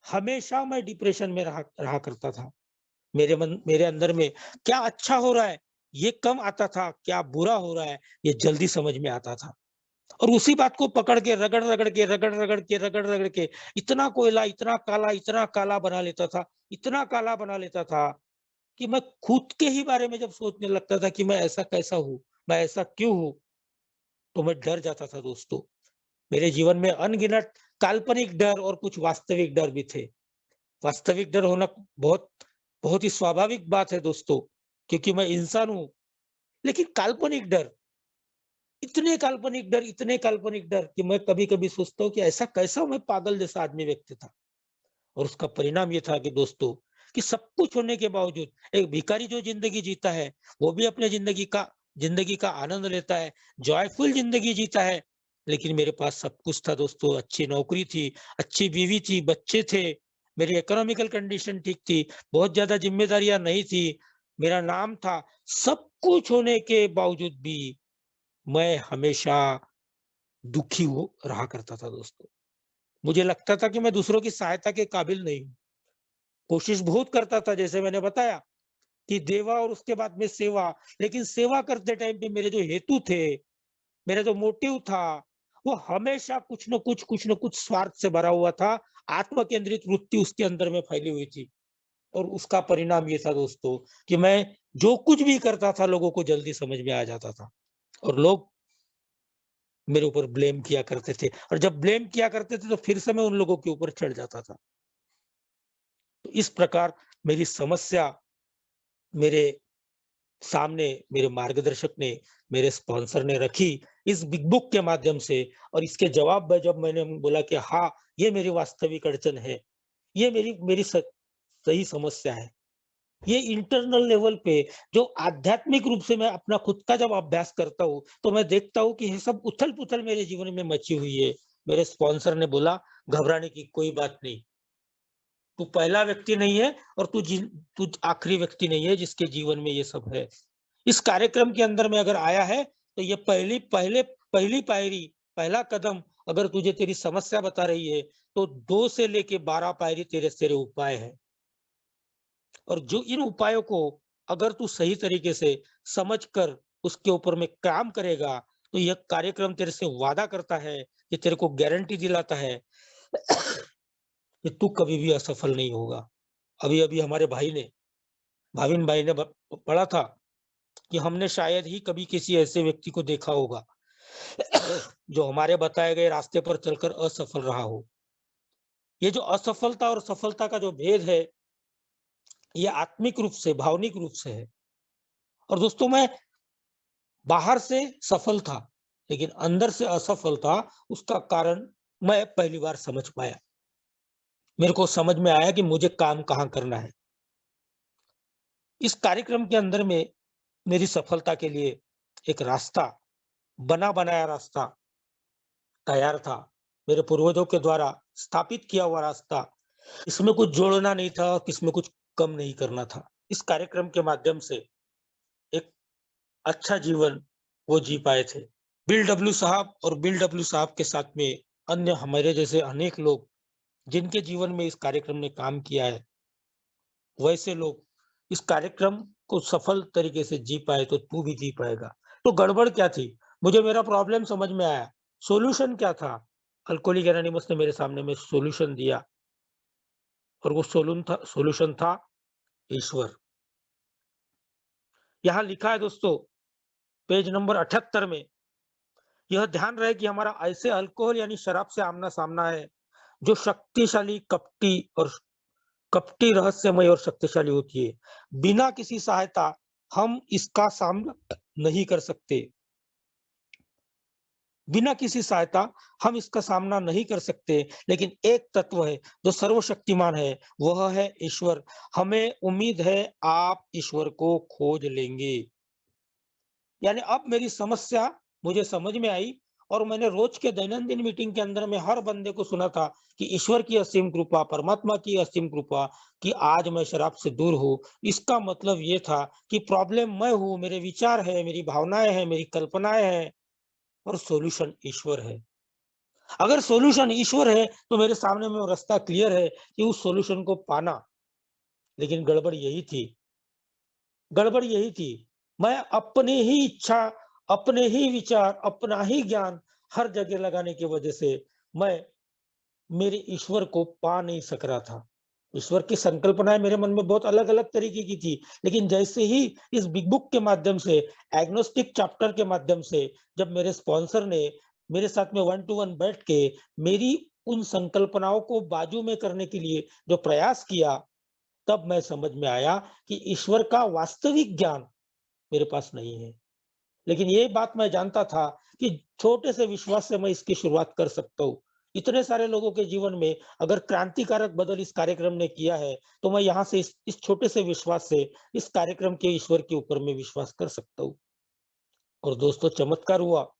हमेशा मैं डिप्रेशन में रहा रहा करता था। मेरे अंदर में क्या अच्छा हो रहा है, ये कम आता था, क्या बुरा हो रहा है, ये जल्दी समझ में आता था। और उसी बात को पकड़ के रगड़-रगड़ के इतना काला बना लेता था, इतना काला बना लेता था कि मैं खुद के ही बारे में जब सोचने लगता था कि मैं ऐसा कैसा हूँ? मैं ऐसा क्यों हूँ? तो मैं डर जाता था दोस्तों। मेरे जीवन में अनगिनत काल्पनिक डर और कुछ वास्तविक डर भी थे। वास्तविक डर होना बहुत बहुत ही स्वाभाविक बात है दोस्तों, क्योंकि मैं इंसान हूँ। लेकिन इतने काल्पनिक डर कि मैं कभी-कभी सोचता हूँ कि ऐसा कैसा मैं पागल जैसा आदमी व्यक्ति था। और उसका परिणाम ये था कि दोस्तों, कि सब कुछ होने के बावजूद एक भिखारी जो ज़िंदगी जीता है, वो भी अपने ज़िंदगी का आनंद लेता है, जॉयफुल ज़िंदगी जीता है। लेकिन मेरे पास सब कुछ था दोस्तों, अच्छी नौकरी थी, अच्छी बीवी थी, बच्चे थे, मेरी इकोनॉमिकल कंडीशन ठीक थी, बहुत ज़्यादा ज़िम्मेदारियाँ नहीं थी, मेरा नाम था। सब कुछ होने के बावजूद भी मैं हमेशा दुखी हो रहा करता था दोस्तों। मुझे लगता था कि मैं दूसरों की सहायता के काबिल नहीं हूँ। कोशिश बहुत करता था, जैसे मैंने बताया कि देवा और उसके बाद में सेवा। लेकिन सेवा करते टाइम पे मेरे जो हेतु थे, मेरा जो मोटिव था, वो हमेशा कुछ न कुछ स्वार्थ से भरा हुआ था। आत्म केंद्रित वृत्ति उसके अंदर में फैली हुई थी। और उसका परिणाम ये था दोस्तों, कि मैं जो कुछ भी करता था लोगों को जल्दी समझ में आ जाता था। और लोग मेरे ऊपर ब्लेम किया करते थे, और जब ब्लेम किया करते थे तो फिर से मैं उन लोगों के ऊपर चढ़ जाता था। तो इस प्रकार मेरी समस्या मेरे सामने मेरे मार्गदर्शक ने, मेरे स्पॉन्सर ने रखी इस बिग बुक के माध्यम से। और इसके जवाब में जब मैंने बोला कि हाँ, ये मेरी वास्तविक अड़चन है, ये मेरी मेरी स सही समस्या है। ये इंटरनल लेवल पे जो आध्यात्मिक रूप से मैं अपना खुद का जब अभ्यास करता हूँ, तो मैं देखता हूँ कि ये सब उथल-पुथल मेरे जीवन में मची हुई है। मेरे स्पॉन्सर ने बोला, "घबराने की कोई बात नहीं। तू पहला व्यक्ति नहीं है और तू आखिरी व्यक्ति नहीं है जिसके जीवन में ये सब है। इस कार्यक्रम के अंदर में अगर आया है, तो ये पहली पायरी, पहला कदम अगर तुझे तेरी समस्या बता रही है, तो 2 से लेके 12 पायरी तेरे उपाय हैं। और जो इन उपायों को अगर तू सही तरीके से समझकर उसके ऊपर में काम करेगा, तो यह कार्यक्रम तेरे से वादा करता है, ये तेरे को गारंटी दिलाता है कि तू कभी भी असफल नहीं होगा। अभी-अभी हमारे भाविन भाई ने ब पढ़ा था कि हमने शायद ही कभी किसी ऐसे व्यक्ति को देखा होगा जो हमारे बताए गए रास्ते पर चलकर असफल रहा हो। ये जो असफलता और सफलता का जो भेद है, ये आत्मिक रूप से, भावनिक रूप से है। और दोस्तों मैं बाहर से सफल था, लेकिन अंदर से असफल था, उसका कारण मैं पहली बार समझ पाया। मेरे को समझ में आया कि मुझे काम कहाँ करना है। इस कार्यक्रम के अंदर में मेरी सफलता के लिए एक रास्ता, बना-बनाया रास्ता तैयार था। मेरे पूर्वजों के द्वारा स्थापित किया हुआ रास्ता। इसमें कुछ जोड़ना नहीं था, इसमें कुछ कम नहीं करना था। इस कार्यक्रम के माध्यम से एक अच्छा जीवन वो जी पाए थे। बिल डब्ल्यू साहब और बिल डब्ल्यू साहब के साथ में अन्य हमारे जैसे अनेक लोग जिनके जीवन में इस कार्यक्रम ने काम किया है, वैसे लोग इस कार्यक्रम को सफल तरीके से जी पाए तो तू भी जी पाएगा। तो गड़बड़ क्या थी? मुझे मेरा प्रॉब्लम समझ में आया। सॉल्यूशन क्या था? अल्कोहलिक एनोनिमस ने मेरे सामने में सॉल्यूशन दिया और वो सॉल्यूशन था ईश्वर। यहाँ लिखा है दोस्तों, पेज नंबर 78 में, यह ध्यान रहे कि हमारा ऐसे अल्कोहल यानी शराब से आमना-सामना है, जो शक्तिशाली, कपटी, रहस्यमय और शक्तिशाली होती है। बिना किसी सहायता हम इसका सामना नहीं कर सकते। बिना किसी सहायता हम इसका सामना नहीं कर सकते, लेकिन एक तत्व है जो सर्वशक्तिमान है, वह है ईश्वर। हमें उम्मीद है आप ईश्वर को खोज लेंगे। यानी अब मेरी समस्या मुझे समझ में आई और मैंने रोज के दैनंदिन मीटिंग के अंदर में हर बंदे को सुना था कि ईश्वर की असीम कृपा, परमात्मा की असीम कृपा कि आज मैं शराब से दूर हूँ। इसका मतलब ये था कि प्रॉब्लम मैं हूँ, मेरे विचार है, मेरी भावनाएँ हैं, मेरी कल्पनाएँ हैं और सॉल्यूशन ईश्वर है। अगर सॉल्यूशन ईश्वर है, तो मेरे सामने में वो रास्ता क्लियर है कि उस सॉल्यूशन को पाना। लेकिन गड़बड़ यही थी। मैं अपनी ही इच्छा, अपने ही विचार, अपना ही ज्ञान हर जगह लगाने की वजह से मैं मेरे ईश्वर को पा नहीं सक रहा था। ईश्वर की संकल्पनाएँ मेरे मन में बहुत अलग-अलग तरीके की थी, लेकिन जैसे ही इस बिग बुक के माध्यम से, एग्नोस्टिक चैप्टर के माध्यम से जब मेरे स्पॉन्सर ने मेरे साथ में वन टू वन बैठ के मेरी उन संकल्पनाओं को बाजू में करने के लिए जो प्रयास किया, तब मैं समझ में आया कि ईश्वर का वास्तविक ज्ञान मेरे पास नहीं है। लेकिन ये बात मैं जानता था कि छोटे से विश्वास से मैं इसकी शुरुआत कर सकता हूँ। इतने सारे लोगों के जीवन में अगर क्रांतिकारक बदल इस कार्यक्रम ने किया है, तो मैं यहाँ से इस छोटे से विश्वास से इस कार्यक्रम के ईश्वर के ऊपर मैं विश्वास कर सकता हूँ। और दोस्तों चमत्कार हुआ।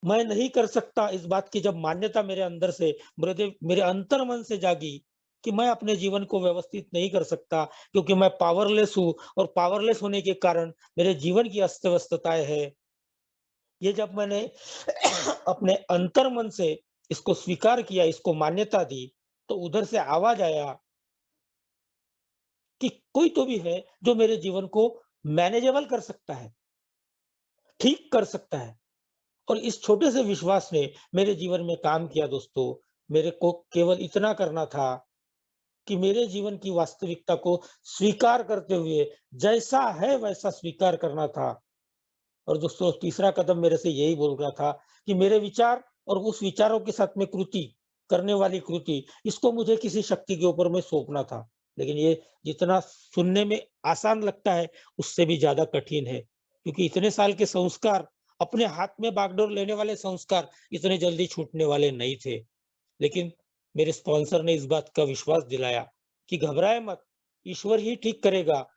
मैं नहीं कर सकता इस बात की जब मान्यता मेरे अंदर से मेरे अंतर्मन से जागी कि मैं अपने जीवन को व्यवस्थित नहीं कर सकता क्योंकि मैं पावरलेस हूँ और पावरलेस होने के कारण मेरे जीवन की अस्त-व्यस्तताएँ है। ये जब मैंने अपने अंतर्मन से इसको स्वीकार किया, इसको मान्यता दी, तो उधर से आवाज़ आया कि कोई तो भी है जो मेरे जीवन को मैनेजेबल कर सकता है, ठीक कर सकता है। और इस छोटे से विश्वास ने मेरे जीवन में काम किया दोस्तों। मेरे को केवल इतना करना था कि मेरे जीवन की वास्तविकता को स्वीकार करते हुए जैसा है वैसा स्वीकार करना था। और दोस्तों तीसरा कदम मेरे से यही बोल रहा था कि मेरे विचार और उस विचारों के साथ में कृति, करने वाली कृति, इसको मुझे किसी शक्ति के ऊपर में सौंपना था। लेकिन ये जितना सुनने में आसान लगता है, उससे भी ज़्यादा कठिन है। क्योंकि इतने साल के संस्कार, अपने हाथ में बागडोर लेने वाले संस्कार इतने जल्दी छूटने वाले नहीं थे। लेकिन मेरे स्पॉन्सर ने इस बात का विश्वास दिलाया कि घबराए मत, ईश्वर ही ठीक करेगा।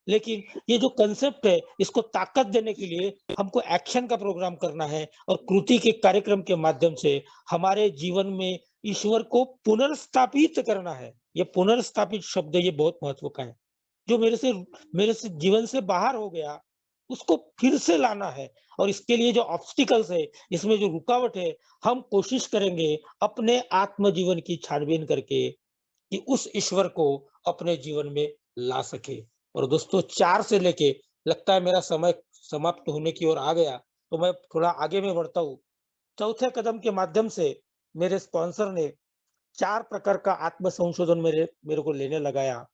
लेकिन ये जो कांसेप्ट है, इसको ताकत देने के लिए हमको एक्शन का प्रोग्राम करना है और कृति के कार्यक्रम के माध्यम से हमारे जीवन में ईश्वर को पुनर्स्थापित करना है। ये पुनर्स्थापित शब्द ये बहुत महत्व का है। जो मेरे से जीवन से बाहर हो गया, उसको फिर से लाना है और इसके लिए जो ऑब्स्टिकल्स है, इसमें जो रुकावट है, हम कोशिश करेंगे अपने आत्म जीवन की छानबीन करके कि उस ईश्वर को अपने जीवन में ला सके। और दोस्तों 4 से लेके लगता है मेरा समय समाप्त होने की ओर आ गया, तो मैं थोड़ा आगे में बढ़ता हूँ। चौथे कदम के माध्यम से मेरे स्पॉन्सर ने 4 प्रकार का आत्म संशोधन मेरे मेरे को लेने लगाया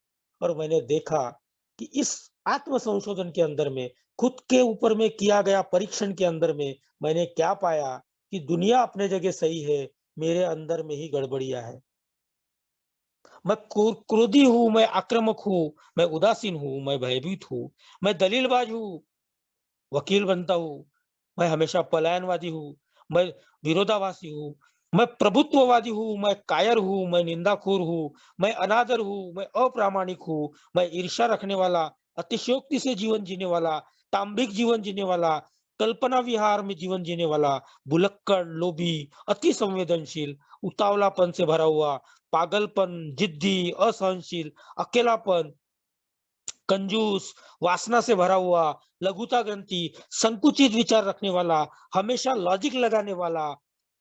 और मैंने देखा कि इस आत्म संशोधन के अंदर में खुद के ऊपर में किया गया परीक्षण के अंदर में मैंने क्या पाया कि दुनिया अपने जगह सही है, मेरे अंदर में ही गड़बड़ियाँ है। मैं क्रोधी हूँ, मैं आक्रामक हूँ, मैं उदासीन हूँ, मैं भयभीत हूँ, मैं दलीलबाज हूँ, वकील बनता हूँ, मैं हमेशा पलायनवादी हूँ, मैं विरोधाभासी हूँ, मैं प्रभुत्ववादी हूँ, मैं कायर हूँ, मैं निंदाखोर हूँ, मैं अनादर हूँ, मैं अप्रामाणिक हूँ, मैं ईर्ष्या रखने वाला, अतिशयोक्ति से जीवन जीने वाला, दाम्भिक जीवन जीने वाला, कल्पना विहार में जीवन जीने वाला, भुलक्कड़, लोभी, अति संवेदनशील, उतावलापन से भरा हुआ, पागलपन, जिद्दी, असहनशील, अकेलापन, कंजूस, वासना से भरा हुआ, लघुता ग्रंथि, संकुचित विचार रखने वाला, हमेशा लॉजिक लगाने वाला,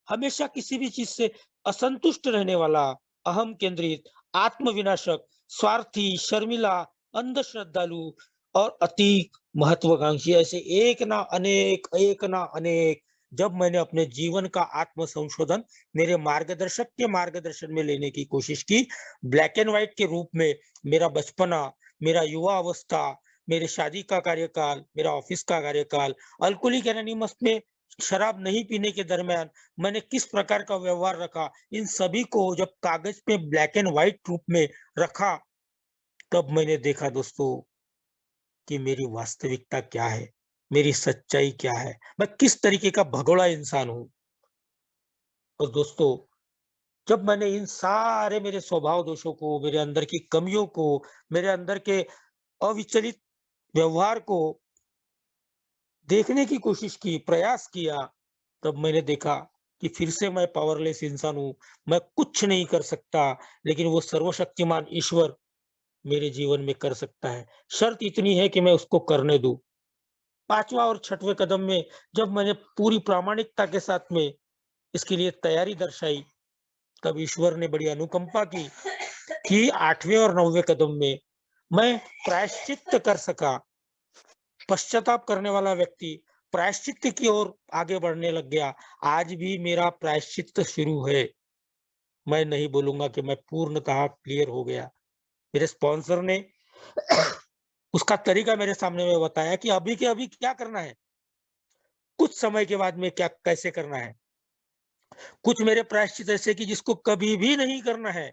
हमेशा किसी भी चीज से असंतुष्ट रहने वाला, अहम केंद्रित, आत्मविनाशक, स्वार्थी, शर्मिला, अंध श्रद्धालु और अति महत्वाकांक्षी, ऐसे एक ना अनेक जब मैंने अपने जीवन का आत्म संशोधन मेरे मार्गदर्शक के मार्गदर्शन में लेने की कोशिश की, ब्लैक एंड व्हाइट के रूप में मेरा बचपना, मेरा युवा अवस्था, मेरे शादी का कार्यकाल, मेरा ऑफिस का कार्यकाल, अल्कोहलिक एनोनिमस में शराब नहीं पीने के दरमियान मैंने किस प्रकार का व्यवहार रखा, इन सभी को जब कागज पे ब्लैक एंड व्हाइट रूप में रखा, तब मैंने देखा दोस्तों कि मेरी वास्तविकता क्या है, मेरी सच्चाई क्या है, मैं किस तरीके का भगोड़ा इंसान हूँ। और दोस्तों, जब मैंने इन सारे मेरे स्वभाव दोषों को, मेरे अंदर की कमियों को, मेरे अंदर के अविचलित व्यवहार को देखने की कोशिश की, प्रयास किया, तब मैंने देखा कि फिर से मैं पावरलेस इंसान हूँ, मैं कुछ नहीं कर सकता, लेकिन वो सर्वशक्तिमान ईश्वर मेरे जीवन में कर सकता है। शर्त इतनी है कि मैं उसको करने दूँ। 5वाँ और 6वें कदम में जब मैंने पूरी प्रामाणिकता के साथ में इसके लिए तैयारी दर्शाई, तब ईश्वर ने बड़ी अनुकंपा की कि 8वें और 9वें कदम में मैं प्रायश्चित्त कर सका। पश्चाताप करने वाला व्यक्ति प्रायश्चित्त की ओर आगे बढ़ने लग गया। आज भी मेरा प्रायश्चित्त शुरू है। मैं नहीं बोलूँगा कि मैं पूर्णतः क्लियर हो गया। मेरे स्पॉन्सर ने उसका तरीका मेरे सामने में बताया कि अभी के अभी क्या करना है, कुछ समय के बाद में क्या कैसे करना है। कुछ मेरे प्रायश्चित ऐसे कि जिसको कभी भी नहीं करना है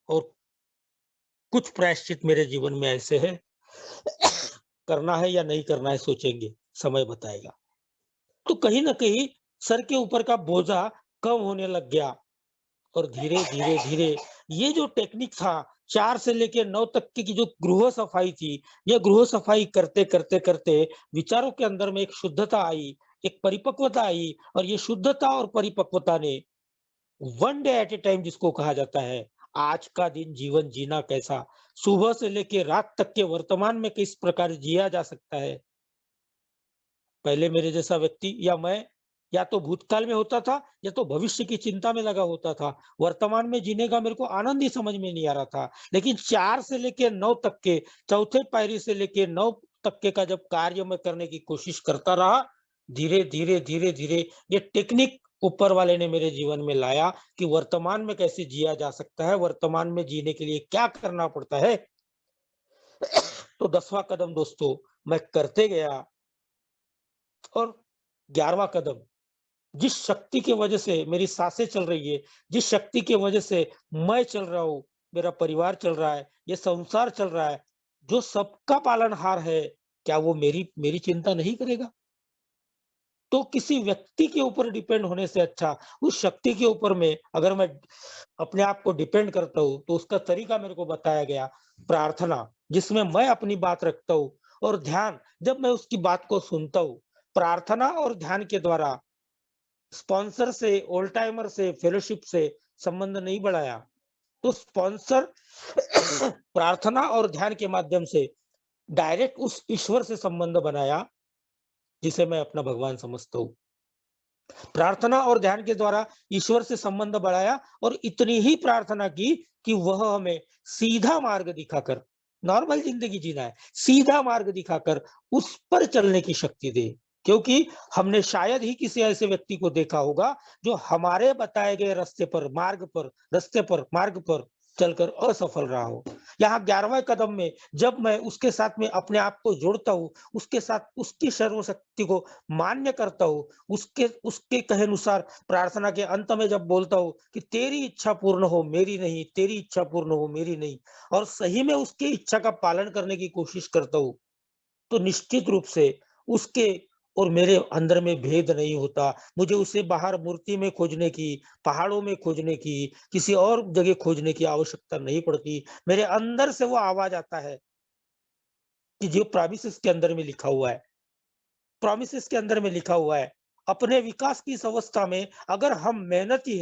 और कुछ प्रायश्चित मेरे जीवन में ऐसे हैं करना है या नहीं करना है सोचेंगे, समय बताएगा। तो कहीं न कहीं सर के ऊपर का बोझा कम होने लग गया और धीरे-धीरे ये जो टेक्निक था 4 से लेके 9 तक की जो गृह सफाई थी, ये गृह सफाई करते विचारों के अंदर में एक शुद्धता आई, एक परिपक्वता आई और ये शुद्धता और परिपक्वता ने one day at A time जिसको कहा जाता है, आज का दिन जीवन जीना कैसा, सुबह से लेके रात तक के वर्तमान में किस प्रकार जिया जा सकता है। पहले मेरे जैसा व्यक्ति या मैं या तो भूतकाल में होता था या तो भविष्य की चिंता में लगा होता था। वर्तमान में जीने का मेरे को आनंद ही समझ में नहीं आ रहा था। लेकिन 4 से लेके 9 तक के चौथे पायरी से लेके 9 तक के का जब कार्य मैं करने की कोशिश करता रहा, धीरे-धीरे ये टेक्निक ऊपर वाले ने मेरे जीवन में लाया कि वर्तमान में कैसे जिया जा सकता है, वर्तमान में जीने के लिए क्या करना पड़ता है। तो 10वां कदम दोस्तों मैं करते गया और 11वां कदम जिस शक्ति की वजह से मेरी साँसें चल रही है, जिस शक्ति की वजह से मैं चल रहा हूँ, मेरा परिवार चल रहा है, ये संसार चल रहा है, जो सबका पालनहार है, क्या वो मेरी मेरी चिंता नहीं करेगा? तो किसी व्यक्ति के ऊपर डिपेंड होने से अच्छा, उस शक्ति के ऊपर में अगर मैं अपने आप को डिपेंड करता हूँ, तो उसका तरीका मेरे को बताया गया, प्रार्थना, जिसमें मैं अपनी बात रखता हूँ और ध्यान, जब मैं उसकी बात को सुनता हूँ। प्रार्थना और ध्यान के द्वारा स्पॉन्सर से, ओल्ड टाइमर से, फेलोशिप से संबंध नहीं बढ़ाया। तो स्पॉन्सर प्रार्थना और ध्यान के माध्यम से डायरेक्ट उस ईश्वर से संबंध बनाया, जिसे मैं अपना भगवान समझता हूँ। प्रार्थना और ध्यान के द्वारा ईश्वर से संबंध बढ़ाया और इतनी ही प्रार्थना की कि वह हमें सीधा मार्ग दिखाकर नॉर्मल जिंदगी जीना है, सीधा मार्ग दिखाकर उस पर चलने की शक्ति दे। क्योंकि हमने शायद ही किसी ऐसे व्यक्ति को देखा होगा जो हमारे बताए गए रास्ते पर मार्ग पर चलकर असफल रहा हो। यहाँ 11वें कदम में जब मैं उसके साथ में अपने आप को जोड़ता हूँ, उसके साथ उसकी सर्वशक्ति को मान्य करता हूँ, उसके उसके कहे अनुसार प्रार्थना के अंत में जब बोलता हूँ कि तेरी इच्छा पूर्ण हो मेरी नहीं, तेरी इच्छा पूर्ण हो मेरी नहीं, और सही में उसकी इच्छा का पालन करने की कोशिश करता हूँ, तो निश्चित रूप से उसके और मेरे अंदर में भेद नहीं होता। मुझे उसे बाहर मूर्ति में खोजने की, पहाड़ों में खोजने की, किसी और जगह खोजने की आवश्यकता नहीं पड़ती। मेरे अंदर से वो आवाज़ आता है कि जो प्रोमिसेस के अंदर में लिखा हुआ है। प्रोमिसेस के अंदर में लिखा हुआ है, अपने विकास की इस अवस्था में अगर हम मेहनती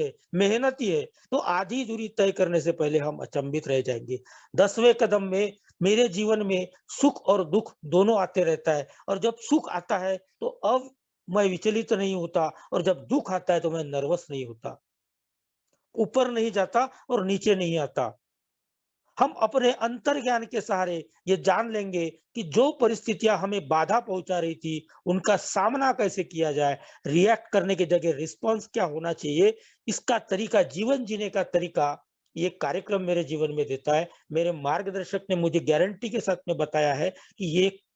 है, तो आधी दूरी तय करने से पहले हम अचंभित रह जाएँगे। 10वें कदम में मेरे जीवन में सुख और दुःख दोनों आते रहता है, और जब सुख आता है, तो अब मैं विचलित नहीं होता, और जब दुःख आता है, तो मैं नर्वस नहीं होता। ऊपर नहीं जाता और नीचे नहीं आता। हम अपने अंतर्ज्ञान के सहारे ये जान लेंगे कि जो परिस्थितियां हमें बाधा पहुंचा रही थी, उनका सामना कैसे किया जाए, रिएक्ट करने की जगह रिस्पॉन्स क्या होना चाहिए, इसका तरीका, जीवन जीने का तरीका, ये कार्यक्रम मेरे जीवन में देता है। मेरे मार्गदर्शक ने मुझे गारंटी के साथ में बताया है कि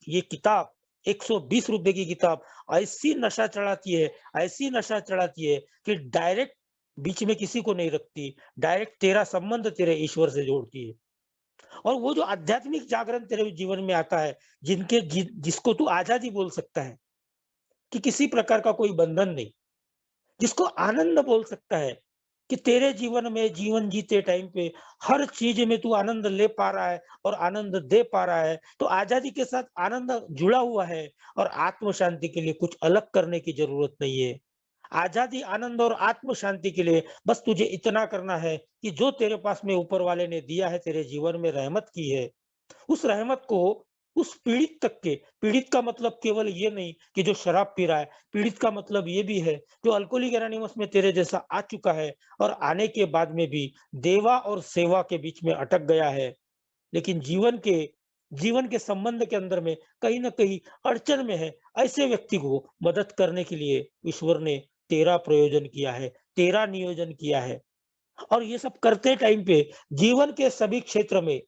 ये किताब, 120 रुपए की किताब ऐसी नशा चढ़ाती है कि डायरेक्ट बीच में किसी को नहीं रखती, डायरेक्ट तेरा संबंध तेरे ईश्वर से जोड़ती है। और वो जो आध्यात्मिक जागरण तेरे जीवन में आता है, जिसको तू आज़ादी बोल सकता है, कि किसी प्रकार का कोई बंधन नहीं, जिसको आनंद बोल सकता है, कि तेरे जीवन में जीवन जीते टाइम पे हर चीज़ में तू आनंद ले पा रहा है और आनंद दे पा रहा है, तो आज़ादी के साथ आनंद जुड़ा हुआ है, और आत्म शांति के लिए कुछ अलग करने की ज़रूरत नहीं है। आज़ादी, आनंद और आत्म शांति के लिए बस तुझे इतना करना है कि जो तेरे पास में ऊपर वाले ने दिया है, तेरे जीवन में रहमत की है, उस रहमत को उस पीड़ित तक के, पीड़ित का मतलब केवल ये नहीं कि जो शराब पी रहा है, पीड़ित का मतलब ये भी है जो अल्कोहलिक एनोनिमस में तेरे जैसा आ चुका है, और आने के बाद में भी देवा और सेवा के बीच में अटक गया है, लेकिन जीवन के संबंध के अंदर में कहीं न कहीं अड़चन में है। ऐसे व्यक्ति को मदद करने के लिए ईश्वर ने तेरा प्रयोजन किया है, तेरा नियोजन किया है, और ये सब करते टाइम पे जीवन के सभी क्षेत्र में,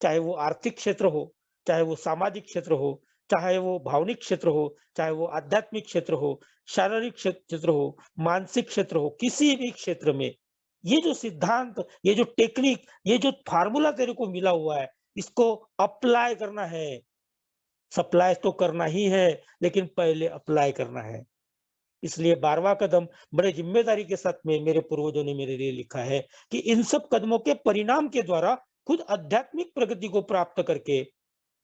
चाहे वो आर्थिक क्षेत्र हो, चाहे वो सामाजिक क्षेत्र हो, चाहे वो भावनिक क्षेत्र हो, चाहे वो आध्यात्मिक क्षेत्र हो, शारीरिक क्षेत्र हो, मानसिक क्षेत्र हो, किसी भी क्षेत्र में ये जो सिद्धांत, ये जो टेक्निक, ये जो फार्मूला तेरे को मिला हुआ है, इसको अप्लाई करना है। सप्लाई तो करना ही है, लेकिन पहले अप्लाई करना है। इसलिए 12वां कदम बड़े ज़िम्मेदारी के साथ में मेरे पूर्वजों ने मेरे लिए लिखा है कि इन सब कदमों के परिणाम के द्वारा खुद आध्यात्मिक प्रगति को प्राप्त करके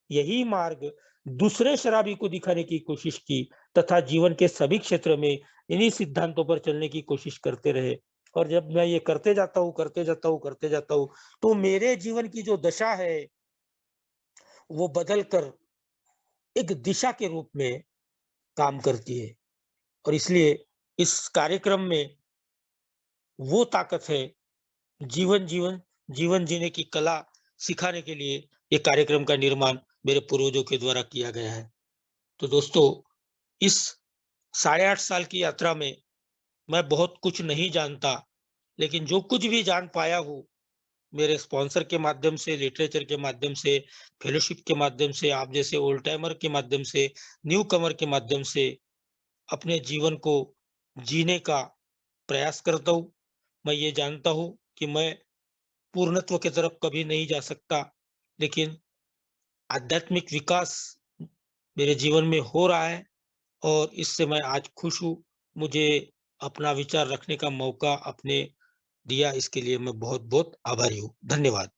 यही मार्ग दूसरे शराबी को दिखाने की कोशिश की, तथा जीवन के सभी क्षेत्र में इन्हीं सिद्धांतों पर चलने की कोशिश करते रहे। और जब मैं ये करते जाता हूँ, तो मेरे जीवन की जो दशा है, वो बदल कर एक दिशा के रूप में काम करती है। और इसलिए इस कार्यक्रम में वो ताकत है, जीवन जीवन जीवन जीने की कला सिखाने के लिए ये कार्यक्रम का निर्माण मेरे पूर्वजों के द्वारा किया गया है। तो दोस्तों, इस साढ़े 8 साल की यात्रा में मैं बहुत कुछ नहीं जानता, लेकिन जो कुछ भी जान पाया हूँ, मेरे स्पॉन्सर के माध्यम से, लिटरेचर के माध्यम से, फेलोशिप के माध्यम से, आप जैसे ओल्ड टाइमर के माध्यम से, न्यू कमर के माध्यम से अपने जीवन को जीने का प्रयास करता हूँ। मैं ये जानता हूँ कि मैं पूर्णत्व की तरफ कभी नहीं जा सकता, लेकिन आध्यात्मिक विकास मेरे जीवन में हो रहा है, और इससे मैं आज खुश हूँ। मुझे अपना विचार रखने का मौका आपने दिया, इसके लिए मैं बहुत-बहुत आभारी हूँ। धन्यवाद।